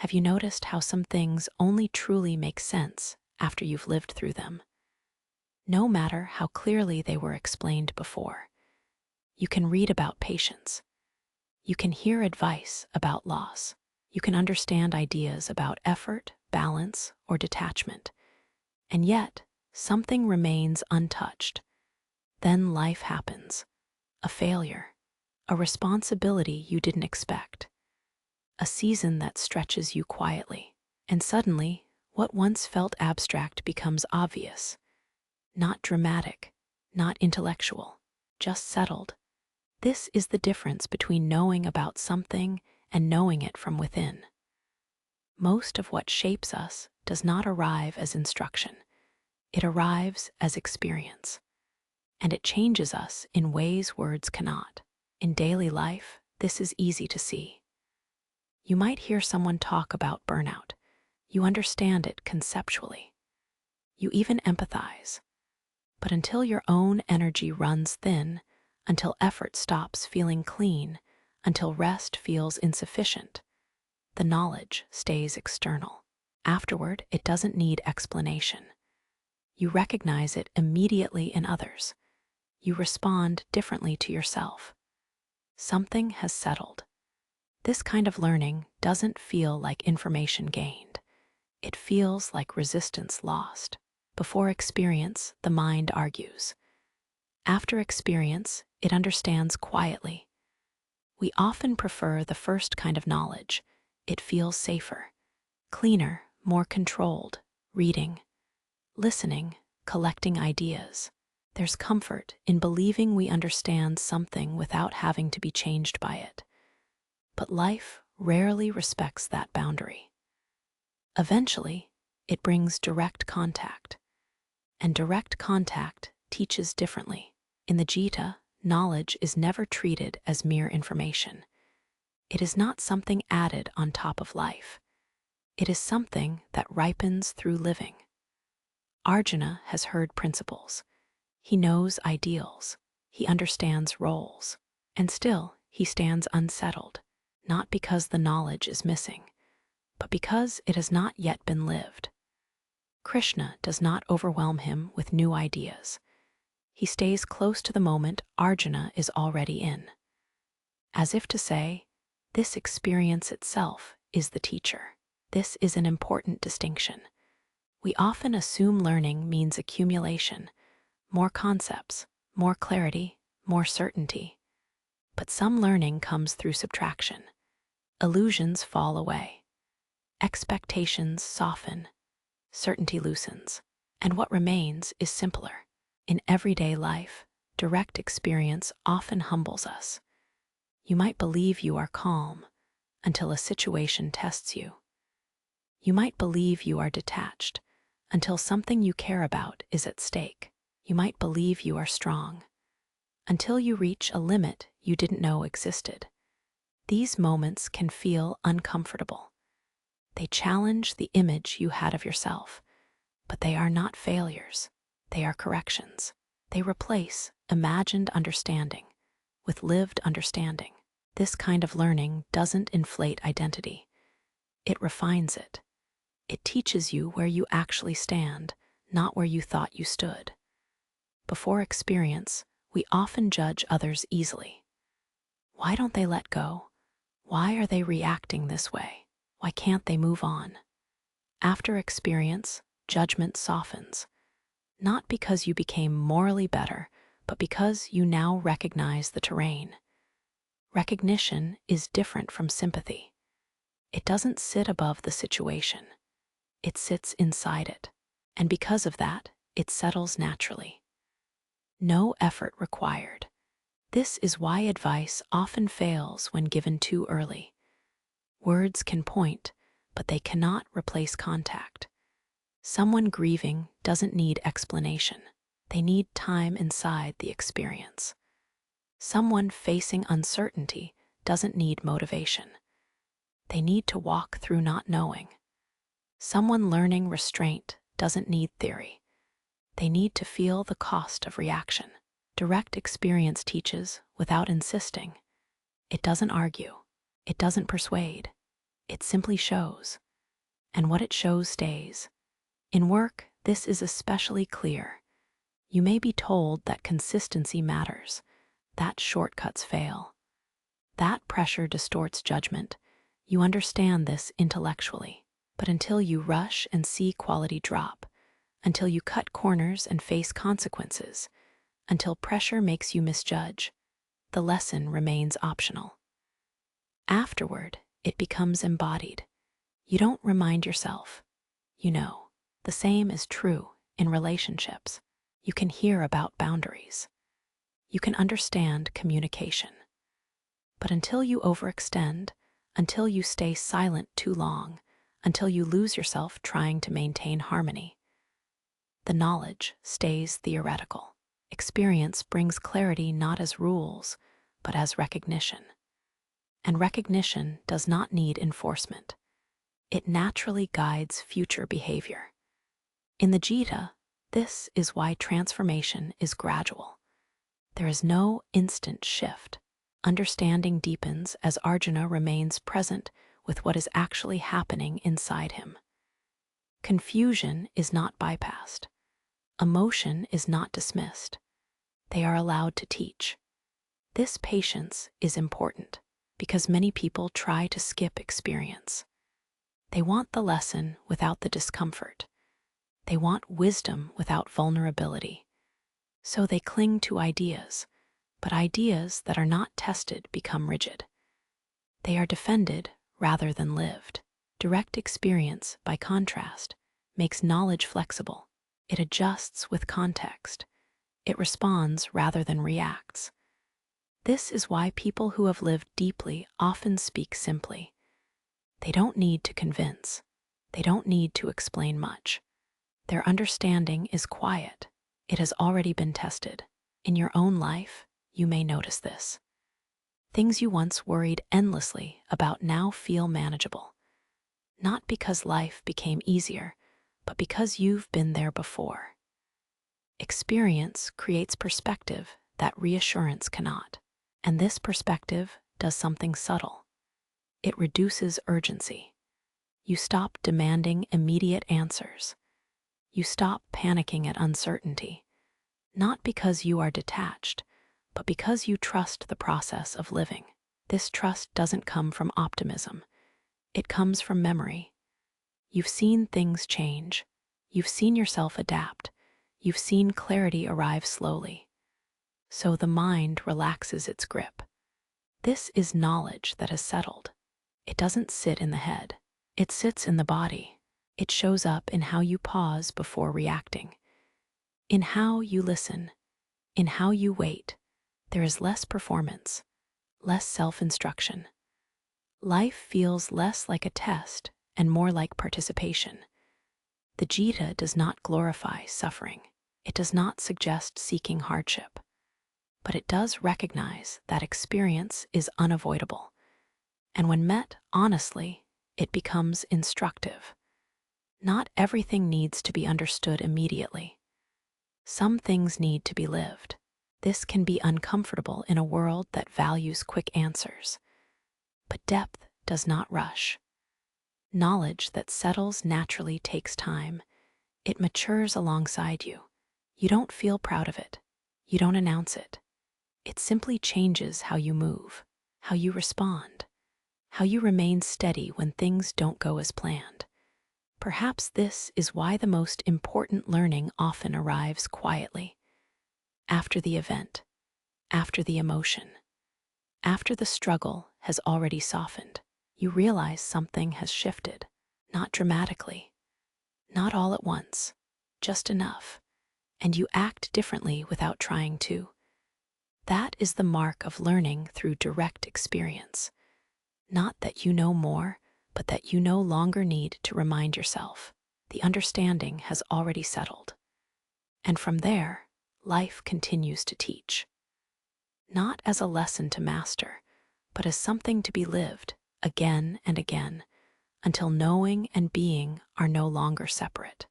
Have you noticed how some things only truly make sense after you've lived through them, no matter how clearly they were explained before? You can read about patience. You can hear advice about loss. You can understand ideas about effort, balance, or detachment. And yet, something remains untouched. Then life happens. A failure. A responsibility you didn't expect. A season that stretches you quietly. And suddenly, what once felt abstract becomes obvious. Not dramatic, not intellectual, just settled. This is the difference between knowing about something and knowing it from within. Most of what shapes us does not arrive as instruction. It arrives as experience. And it changes us in ways words cannot. In daily life, this is easy to see. You might hear someone talk about burnout. You understand it conceptually. You even empathize. But until your own energy runs thin, until effort stops feeling clean, until rest feels insufficient, the knowledge stays external. Afterward, it doesn't need explanation. You recognize it immediately in others. You respond differently to yourself. Something has settled. This kind of learning doesn't feel like information gained. It feels like resistance lost. Before experience, the mind argues. After experience, it understands quietly. We often prefer the first kind of knowledge. It feels safer, cleaner, more controlled, reading, listening, collecting ideas. There's comfort in believing we understand something without having to be changed by it. But life rarely respects that boundary. Eventually, it brings direct contact. And direct contact teaches differently. In the Gita, knowledge is never treated as mere information. It is not something added on top of life. It is something that ripens through living. Arjuna has heard principles. He knows ideals. He understands roles. And still, he stands unsettled, not because the knowledge is missing, but because it has not yet been lived. Krishna does not overwhelm him with new ideas. He stays close to the moment Arjuna is already in, as if to say, this experience itself is the teacher. This is an important distinction. We often assume learning means accumulation, more concepts, more clarity, more certainty. But some learning comes through subtraction. Illusions fall away. Expectations soften. Certainty loosens. And what remains is simpler. In everyday life, direct experience often humbles us. You might believe you are calm until a situation tests you. You might believe you are detached until something you care about is at stake. You might believe you are strong until you reach a limit you didn't know existed. These moments can feel uncomfortable. They challenge the image you had of yourself, but they are not failures. They are corrections. They replace imagined understanding with lived understanding. This kind of learning doesn't inflate identity. It refines it. It teaches you where you actually stand, not where you thought you stood. Before experience, we often judge others easily. Why don't they let go? Why are they reacting this way? Why can't they move on? After experience, judgment softens. Not because you became morally better, but because you now recognize the terrain. Recognition is different from sympathy. It doesn't sit above the situation. It sits inside it. And because of that, it settles naturally. No effort required. This is why advice often fails when given too early. Words can point, but they cannot replace contact. Someone grieving doesn't need explanation. They need time inside the experience. Someone facing uncertainty doesn't need motivation. They need to walk through not knowing. Someone learning restraint doesn't need theory. They need to feel the cost of reaction. Direct experience teaches without insisting. It doesn't argue. It doesn't persuade. It simply shows, and what it shows stays. In work, this is especially clear. You may be told that consistency matters, that shortcuts fail. That pressure distorts judgment. You understand this intellectually. But until you rush and see quality drop, until you cut corners and face consequences, until pressure makes you misjudge, the lesson remains optional. Afterward, it becomes embodied. You don't remind yourself. You know. The same is true in relationships. You can hear about boundaries. You can understand communication. But until you overextend, until you stay silent too long, until you lose yourself trying to maintain harmony, the knowledge stays theoretical. Experience brings clarity not as rules, but as recognition. And recognition does not need enforcement. It naturally guides future behavior. In the Gita, this is why transformation is gradual. There is no instant shift. Understanding deepens as Arjuna remains present with what is actually happening inside him. Confusion is not bypassed. Emotion is not dismissed. They are allowed to teach. This patience is important because many people try to skip experience. They want the lesson without the discomfort. They want wisdom without vulnerability. So they cling to ideas, but ideas that are not tested become rigid. They are defended rather than lived. Direct experience, by contrast, makes knowledge flexible. It adjusts with context. It responds rather than reacts. This is why people who have lived deeply often speak simply. They don't need to convince. They don't need to explain much. Their understanding is quiet. It has already been tested. In your own life, you may notice this. Things you once worried endlessly about now feel manageable. Not because life became easier, but because you've been there before. Experience creates perspective that reassurance cannot. And this perspective does something subtle. It reduces urgency. You stop demanding immediate answers. You stop panicking at uncertainty, not because you are detached, but because you trust the process of living. This trust doesn't come from optimism. It comes from memory. You've seen things change. You've seen yourself adapt. You've seen clarity arrive slowly. So the mind relaxes its grip. This is knowledge that has settled. It doesn't sit in the head. It sits in the body. It shows up in how you pause before reacting, in how you listen, in how you wait. There is less performance, less self-instruction. Life feels less like a test and more like participation. The Gita does not glorify suffering. It does not suggest seeking hardship. But it does recognize that experience is unavoidable. And when met honestly, it becomes instructive. Not everything needs to be understood immediately. Some things need to be lived. This can be uncomfortable in a world that values quick answers. But depth does not rush. Knowledge that settles naturally takes time. It matures alongside you. You don't feel proud of it. You don't announce it. It simply changes how you move, how you respond, how you remain steady when things don't go as planned. Perhaps this is why the most important learning often arrives quietly. After the event, after the emotion, after the struggle has already softened, you realize something has shifted, not dramatically, not all at once, just enough, and you act differently without trying to. That is the mark of learning through direct experience. Not that you know more, but that you no longer need to remind yourself. The understanding has already settled. And from there, life continues to teach. Not as a lesson to master, but as something to be lived again and again, until knowing and being are no longer separate.